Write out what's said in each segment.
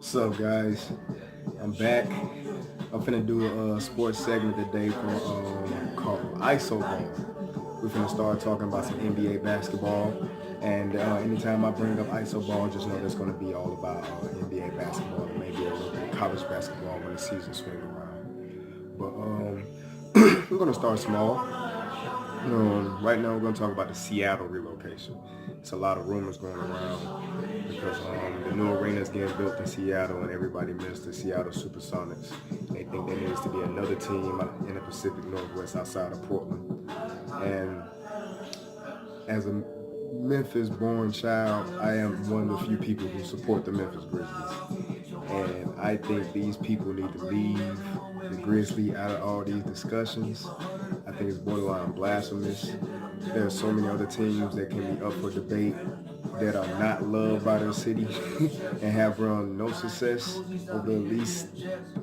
What's up, guys? I'm back. I'm finna do a sports segment today called ISO Ball. We're finna start talking about some NBA basketball, and anytime I bring up ISO ball, just know that's gonna be all about NBA basketball and maybe a little bit of college basketball when the season swings around. But we're gonna start small. Right now, we're going to talk about the Seattle relocation. It's a lot of rumors going around because the new arena is getting built in Seattle, and everybody missed the Seattle Supersonics. They think there needs to be another team in the Pacific Northwest outside of Portland. And as a Memphis-born child, I am one of the few people who support the Memphis Grizzlies. And I think these people need to leave the Grizzlies out of all these discussions. I think it's borderline blasphemous. There are so many other teams that can be up for debate that are not loved by their city and have run no success over at least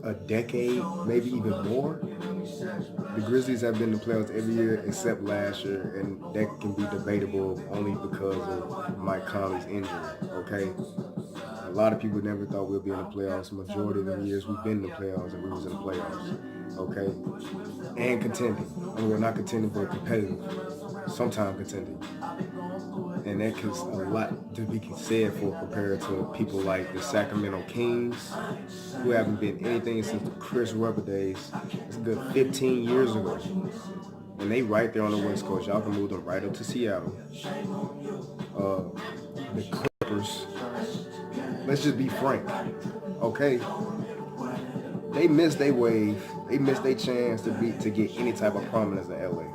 a decade, maybe even more. The Grizzlies have been in the playoffs every year except last year, and that can be debatable only because of Mike Conley's injury, okay? A lot of people never thought we'd be in the playoffs. Majority of the years we've been in the playoffs and we was in the playoffs, okay? And contending. I mean, we're not contending, but competitive. Sometimes contending. And that is a lot to be said for compared to people like the Sacramento Kings, who haven't been anything since the Chris Webber days. It's a good 15 years ago. And they right there on the West Coast. Y'all can move them right up to Seattle. The Clippers, let's just be frank, okay? They missed their wave. They missed their chance to get any type of prominence in LA.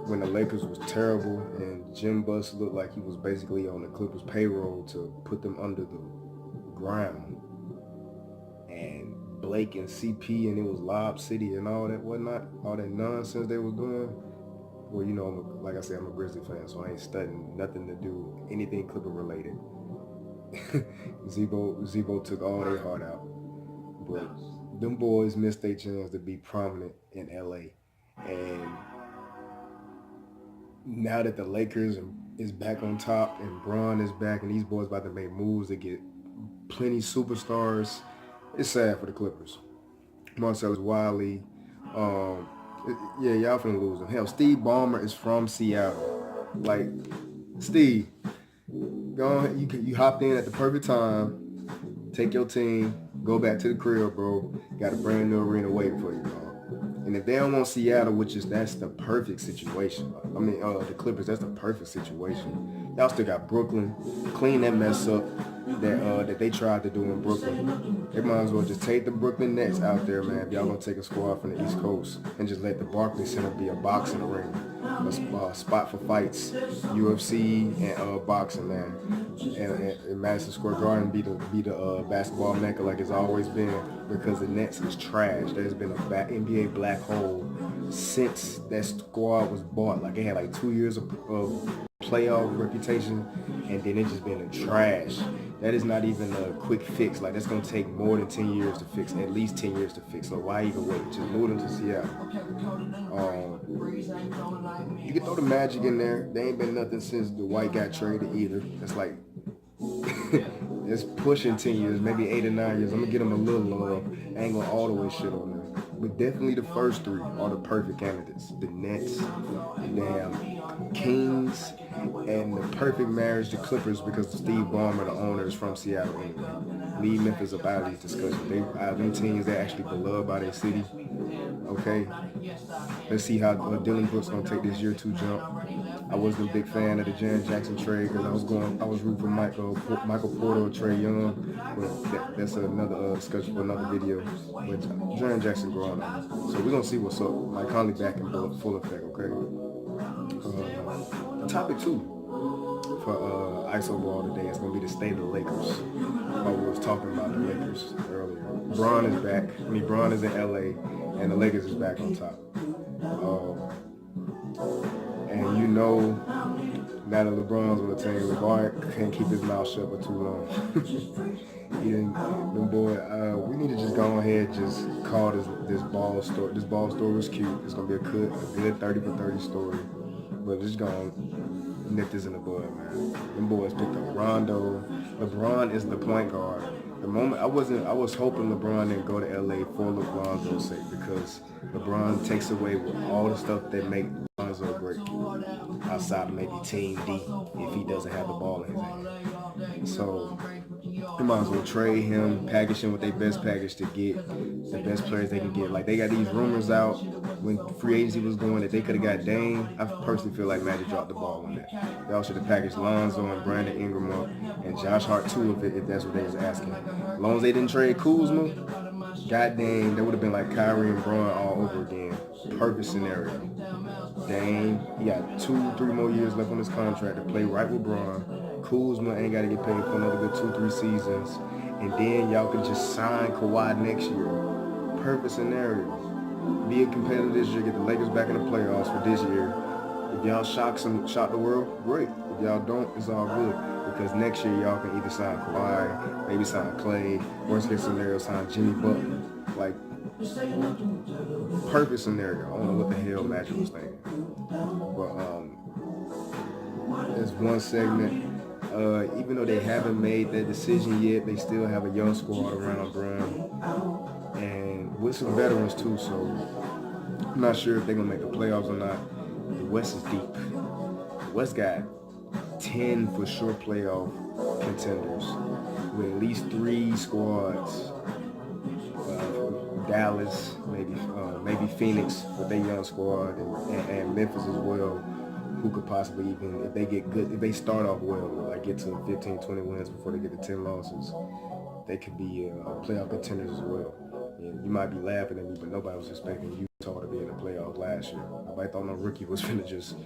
When the Lakers was terrible and Jim Buss looked like he was basically on the Clippers payroll to put them under the ground. And Blake and CP and it was Lob City and all that whatnot, all that nonsense they was doing. Well, you know, like I said, I'm a Grizzly fan, so I ain't studying nothing to do anything Clipper related. Zebo took all their heart out. But them boys missed their chance to be prominent in LA. And now that the Lakers is back on top and Bron is back and these boys about to make moves to get plenty superstars, it's sad for the Clippers. Marcellus Wiley, yeah, y'all finna lose them. Hell, Steve Ballmer is from Seattle. Like, Steve, go ahead, you hopped in at the perfect time. Take your team, go back to the crib, bro. Got a brand new arena waiting for you, dog. And if they don't want Seattle, that's the perfect situation. I mean, the Clippers, that's the perfect situation. Y'all still got Brooklyn. Clean that mess up that they tried to do in Brooklyn. They might as well just take the Brooklyn Nets out there, man. If y'all gonna take a squad from the East Coast and just let the Barclays Center be a boxing ring, a spot for fights, UFC and boxing, man. And Madison Square Garden be the basketball mecca like it's always been because the Nets is trash. There's been a NBA black hole since that squad was bought. Like, they had like 2 years of playoff reputation, and then it's just been a trash. That is not even a quick fix. Like, that's gonna take more than 10 years to fix, at least 10 years to fix. So why even wait? Just move them to Seattle. You can throw the Magic in there. They ain't been nothing since the White got traded either. It's like it's pushing 10 years, maybe 8 or 9 years. I'm gonna get them a little love. I ain't gonna all the way shit on them. But definitely the first three are the perfect candidates. The Nets, the damn Kings, and the perfect marriage to Clippers because Steve Ballmer, the owner, is from Seattle anyway. Leave Memphis up out of these discussions. Them teams that actually beloved by their city. Okay, let's see how Dylan Brooks gonna take this year 2 jump. I wasn't a big fan of the Jaren Jackson trade because I was rooting for Michael Porter or Trae Young, but that's another discussion for another video. But Jaren Jackson growing up, so we're gonna see what's up. Mike Conley back in full effect. Okay. Topic 2 for ISO Ball today is gonna be the state of the Lakers. We was talking about the Lakers earlier. Bron is back. Bron is in LA, and the Lakers is back on top. And you know, now that LeBron's on the team, LeBron can't keep his mouth shut for too long. He didn't, them boy. We need to just go ahead, just call this ball story. This ball story was cute. It's gonna be a good 30 for 30 story, but just gonna nip this in the bud, man. Them boys picked up Rondo. LeBron is the point guard. moment, I was hoping LeBron didn't go to LA for Lonzo's sake, because LeBron takes away with all the stuff that make Lonzo great, outside of maybe Team D if he doesn't have the ball in his hand. So they might as well trade him, package him with their best package to get the best players they can get. Like, they got these rumors out when free agency was going that they could have got Dame. I personally feel like Magic dropped the ball on that. Y'all should have packaged Lonzo and Brandon Ingram up, and Josh Hart too, if that's what they was asking. As long as they didn't trade Kuzma, goddamn, that would have been like Kyrie and Braun all over again. Perfect scenario. Dame, he got 2-3 more years left on his contract to play right with Braun. Kuzma ain't got to get paid for another good 2-3 seasons. And then y'all can just sign Kawhi next year. Perfect scenario. Be a competitor this year, get the Lakers back in the playoffs for this year. If y'all shock the world, great. If y'all don't, it's all good. Because next year y'all can either sign Kawhi, maybe sign Clay, worst case scenario, sign Jimmy Butler. Like, perfect scenario. I don't know what the hell Magic was thinking. But there's one segment. Even though they haven't made that decision yet, they still have a young squad around Brown, and with some veterans too. So I'm not sure if they're gonna make the playoffs or not. The West is deep. The West got 10 for sure playoff contenders with at least 3 squads. Dallas, maybe Phoenix with their young squad, and Memphis as well, who could possibly, even if they get good, if they start off well, like get to 15-20 wins before they get to 10 losses, they could be playoff contenders as well. And you might be laughing at me, but nobody was expecting Utah to be in the playoffs last year. Nobody thought no rookie was finna just,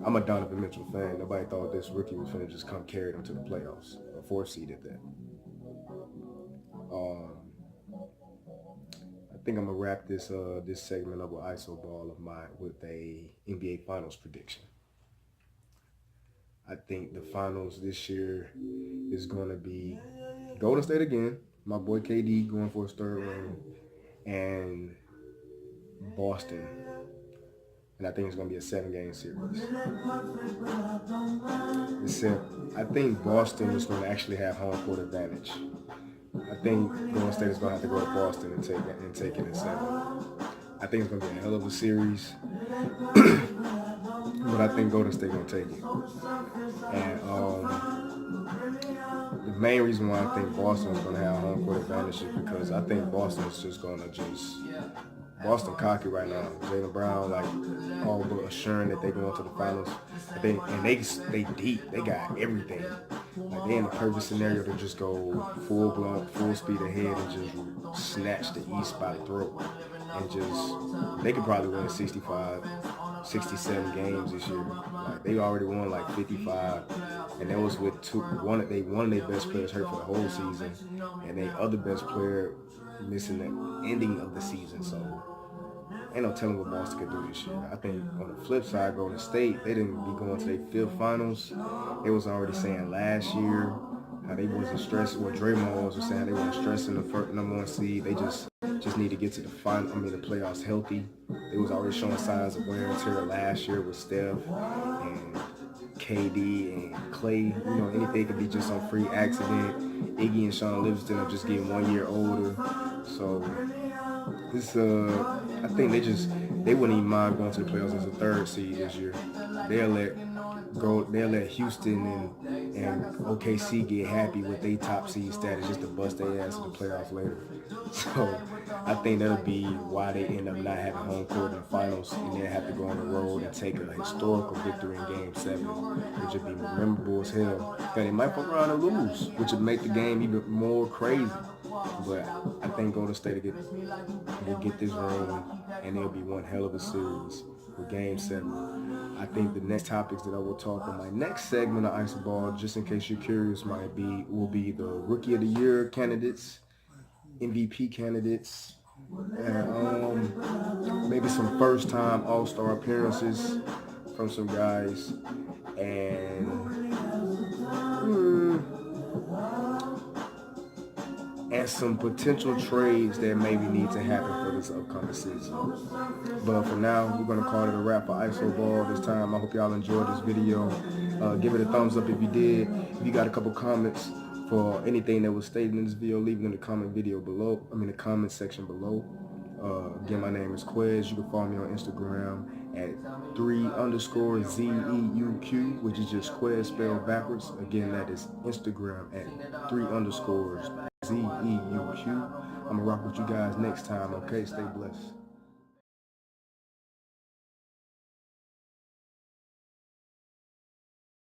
I'm a Donovan Mitchell fan, nobody thought this rookie was finna just come carry them to the playoffs. A 4th seed at that. I think I'm gonna wrap this segment up with ISO ball of mine with a NBA Finals prediction. I think the finals this year is gonna be Golden State again, my boy KD going for his 3rd ring, and Boston. And I think it's gonna be a 7-game series. Except I think Boston is gonna actually have home court advantage. I think Golden State is going to have to go to Boston and take it in 7. I think it's going to be a hell of a series, but I think Golden State going to take it. And the main reason why I think Boston is going to have home court advantage is because I think Boston is just going to Boston cocky right now. Jaylen Brown, like, all but assuring that they're going to the finals. They deep. They got everything. Like, they in the perfect scenario to just go full speed ahead and just snatch the East by the throat. And they could probably win 65, 67 games this year. Like, they already won like 55, and that was with one of their best players hurt for the whole season, and their other best player missing the ending of the season. So ain't no telling what Boston could do this year. I think on the flip side, Golden State, they didn't be going to their 5th finals. They was already saying last year how they wasn't stressed. What Draymond was saying, how they weren't stressing the first number 1 seed. They just need to get to the playoffs healthy. They was already showing signs of wear and tear last year with Steph and KD and Clay. You know, anything could be just some free accident. Iggy and Sean Livingston are just getting 1 year older. So this, I think they wouldn't even mind going to the playoffs as a 3rd seed this year. They'll let Houston and OKC get happy with their top seed status just to bust their ass in the playoffs later. So I think that'll be why they end up not having home court in the finals, and then have to go on the road and take a historical victory in Game 7, which would be memorable as hell. And they might fuck around and lose, which would make the game even more crazy. But I think Golden State will get this ring, and it'll be one hell of a series for Game 7. I think the next topics that I will talk on my next segment of Ice Ball, just in case you're curious, will be the Rookie of the Year candidates, MVP candidates, and maybe some first-time All-Star appearances from some guys, and some potential trades that maybe need to happen for this upcoming season. But for now, we're going to call it a wrap for ISO Ball this time. I hope y'all enjoyed this video. Give it a thumbs up if you did. If you got a couple comments For anything that was stated in this video, leave it in the comment the comment section below. Again, my name is Quez. You can follow me on Instagram at 3_ZEUQ, which is just Quez spelled backwards. Again, that is Instagram at 3_ZEUQ. I'm gonna rock with you guys next time. Okay, stay blessed.